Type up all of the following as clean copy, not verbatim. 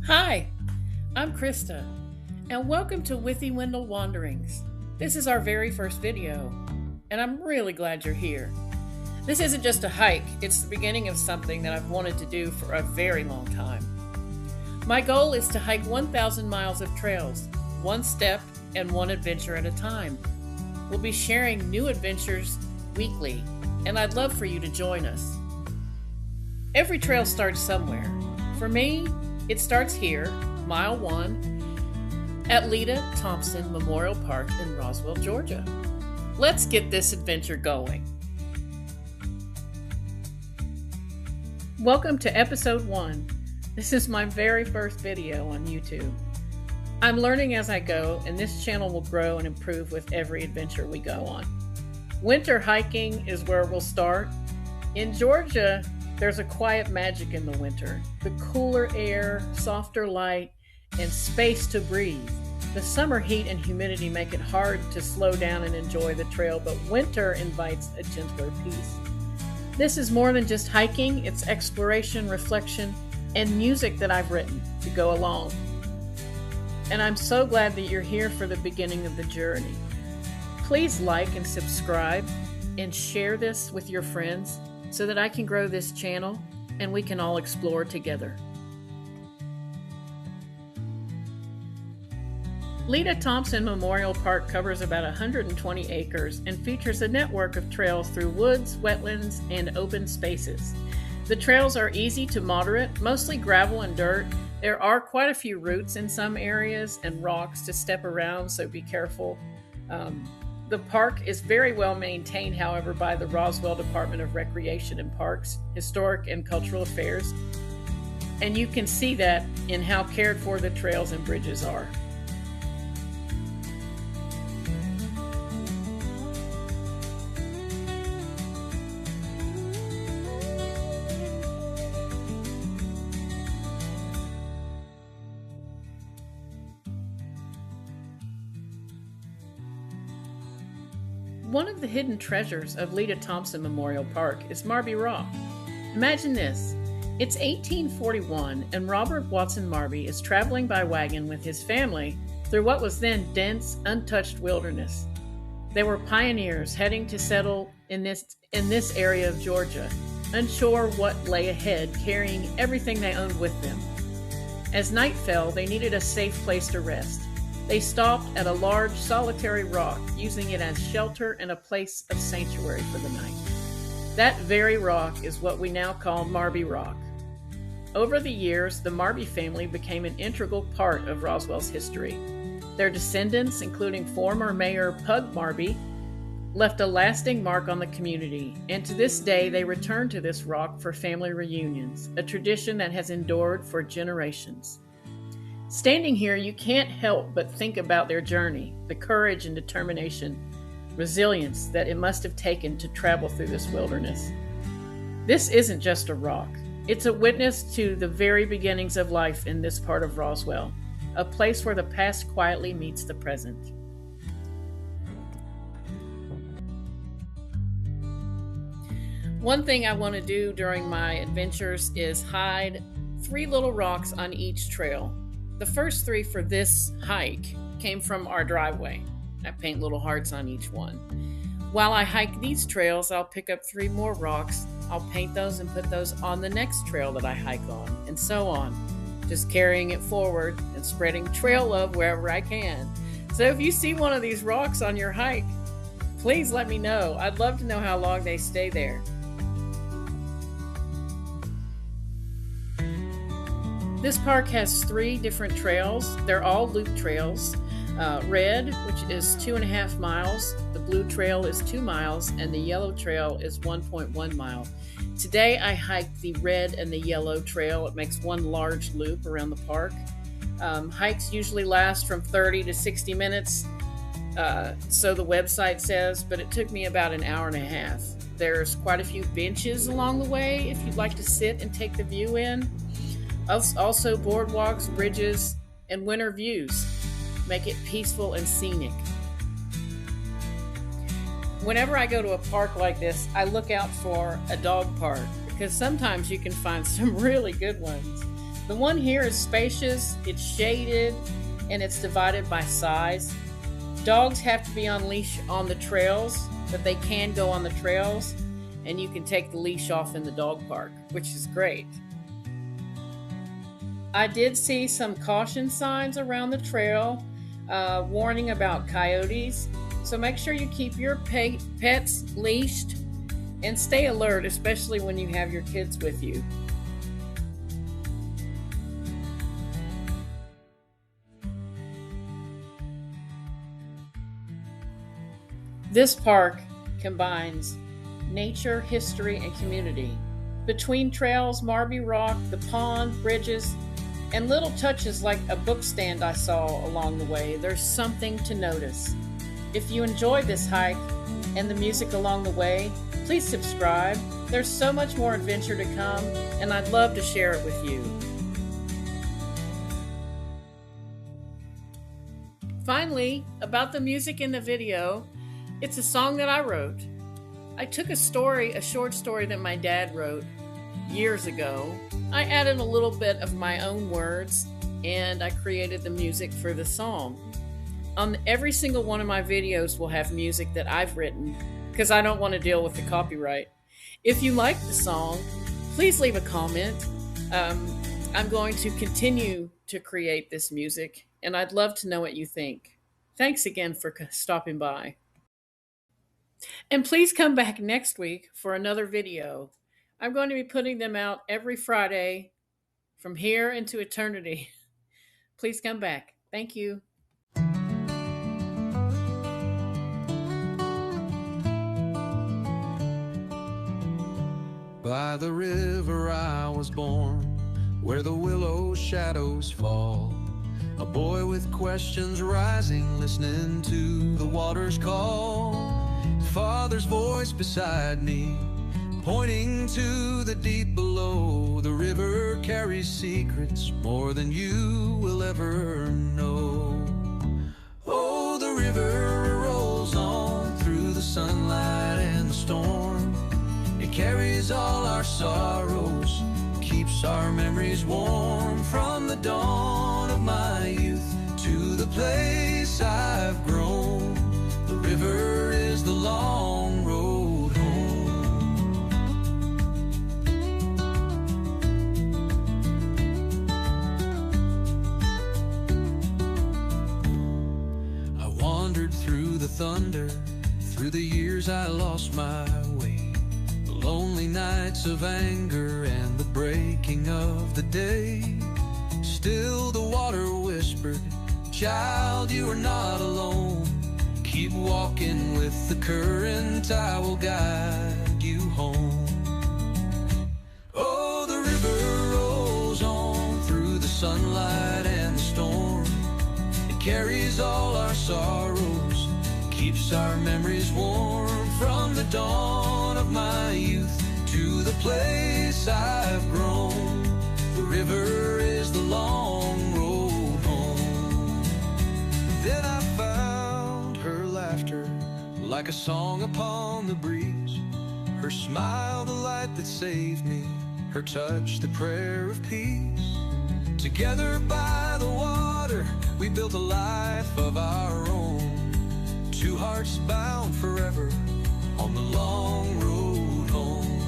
Hi, I'm Krista, and welcome to Withywindle Wanderings. This is our very first video, and I'm really glad you're here. This isn't just a hike, it's the beginning of something that I've wanted to do for a very long time. My goal is to hike 1,000 miles of trails, one step and one adventure at a time. We'll be sharing new adventures weekly, and I'd love for you to join us. Every trail starts somewhere. For me, it starts here, mile 1, at Letia Thompson Memorial Park in Roswell, Georgia. Let's get this adventure going. Welcome to episode 1. This is my very first video on YouTube. I'm learning as I go, and this channel will grow and improve with every adventure we go on. Winter hiking is where we'll start. In Georgia, there's a quiet magic in the winter. The cooler air, softer light, and space to breathe. The summer heat and humidity make it hard to slow down and enjoy the trail, but winter invites a gentler peace. This is more than just hiking, it's exploration, reflection, and music that I've written to go along. And I'm so glad that you're here for the beginning of the journey. Please like and subscribe and share this with your friends so that I can grow this channel and we can all explore together. Letia Thompson Memorial Park covers about 120 acres and features a network of trails through woods, wetlands, and open spaces. The trails are easy to moderate, mostly gravel and dirt. There are quite a few roots in some areas and rocks to step around, so be careful. The park is very well maintained, however, by the Roswell Department of Recreation and Parks, Historic and Cultural Affairs, and you can see that in how cared for the trails and bridges are. One of the hidden treasures of Letia Thompson Memorial Park is Marby Rock. Imagine this. It's 1841 and Robert Watson Marby is traveling by wagon with his family through what was then dense, untouched wilderness. They were pioneers heading to settle in this area of Georgia, unsure what lay ahead, carrying everything they owned with them. As night fell, they needed a safe place to rest. They stopped at a large, solitary rock, using it as shelter and a place of sanctuary for the night. That very rock is what we now call Marby Rock. Over the years, the Marby family became an integral part of Roswell's history. Their descendants, including former Mayor Pug Marby, left a lasting mark on the community, and to this day they return to this rock for family reunions, a tradition that has endured for generations. Standing here, you can't help but think about their journey, the courage and determination, resilience that it must have taken to travel through this wilderness. This isn't just a rock. It's a witness to the very beginnings of life in this part of Roswell, a place where the past quietly meets the present. One thing I want to do during my adventures is hide 3 little rocks on each trail. The first 3 for this hike came from our driveway. I paint little hearts on each one. While I hike these trails, I'll pick up 3 more rocks. I'll paint those and put those on the next trail that I hike on, and so on. Just carrying it forward and spreading trail love wherever I can. So if you see one of these rocks on your hike, please let me know. I'd love to know how long they stay there. This park has 3 different trails. They're all loop trails. Red, which is 2.5 miles. The blue trail is 2 miles, and the yellow trail is 1.1 mile. Today I hiked the red and the yellow trail. It makes one large loop around the park. Hikes usually last from 30 to 60 minutes, so the website says, but it took me about an hour and a half. There's quite a few benches along the way if you'd like to sit and take the view in. Also boardwalks, bridges, and winter views make it peaceful and scenic. Whenever I go to a park like this, I look out for a dog park because sometimes you can find some really good ones. The one here is spacious, it's shaded, and it's divided by size. Dogs have to be on leash on the trails, but they can go on the trails, and you can take the leash off in the dog park, which is great. I did see some caution signs around the trail, warning about coyotes. So make sure you keep your pets leashed and stay alert, especially when you have your kids with you. This park combines nature, history, and community. Between trails, Marby Rock, the pond, bridges, and little touches like a book stand I saw along the way, there's something to notice. If you enjoyed this hike and the music along the way, please subscribe. There's so much more adventure to come, and I'd love to share it with you. Finally, about the music in the video, it's a song that I wrote. I took a short story that my dad wrote years ago. I added a little bit of my own words, and I created the music for the song. On every single one of my videos will have music that I've written, because I don't want to deal with the copyright. If you like the song, please leave a comment. I'm going to continue to create this music, and I'd love to know what you think. Thanks again for stopping by. And please come back next week for another video. I'm going to be putting them out every Friday from here into eternity. Please come back. Thank you. By the river I was born, where the willow shadows fall. A boy with questions rising, listening to the water's call. Father's voice beside me, pointing to the deep below. The river carries secrets more than you will ever know. Oh, the river rolls on through the sunlight and the storm. It carries all our sorrows, keeps our memories warm. From the dawn of my youth to the place I've grown, the river is the long road home. I wandered through the thunder, through the years I lost my way, the lonely nights of anger and the breaking of the day. Still the water whispered, child, you are not alone. Keep walking with the current, I will guide you home. Oh, the river rolls on through the sunlight and the storm. It carries all our sorrows, keeps our memories warm. From the dawn of my youth to the place I've grown, the river is the long road home. Then I found her laughter, like a song upon the breeze. Her smile, the light that saved me. Her touch, the prayer of peace. Together by the water, we built a life of our own. Two hearts bound forever on the long road home.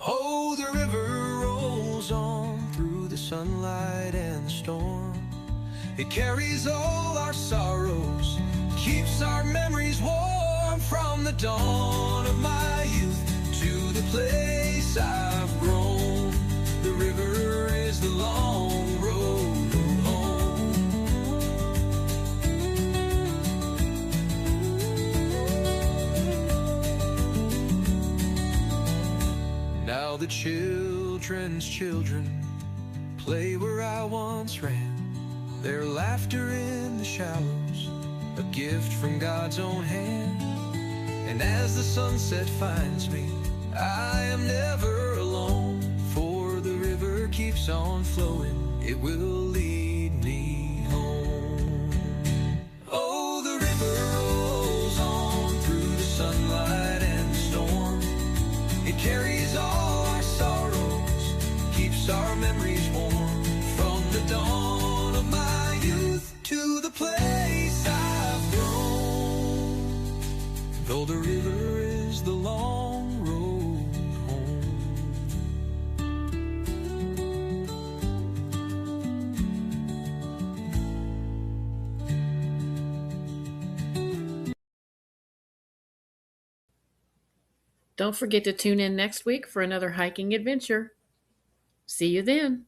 Oh, the river rolls on through the sunlight and the storm. It carries all our sorrows, keeps our memories warm. From the dawn of my youth to the place I've grown, the river is the long road home. Now the children's children play where I once ran. Their laughter in the shallows, a gift from God's own hand. And as the sunset finds me, I am never alone. For the river keeps on flowing, it will lead me home. Oh, the river rolls on through the sunlight and the storm. It carries all our sorrows, keeps our memories warm. Well, the river is the long road home. Don't forget to tune in next week for another hiking adventure. See you then.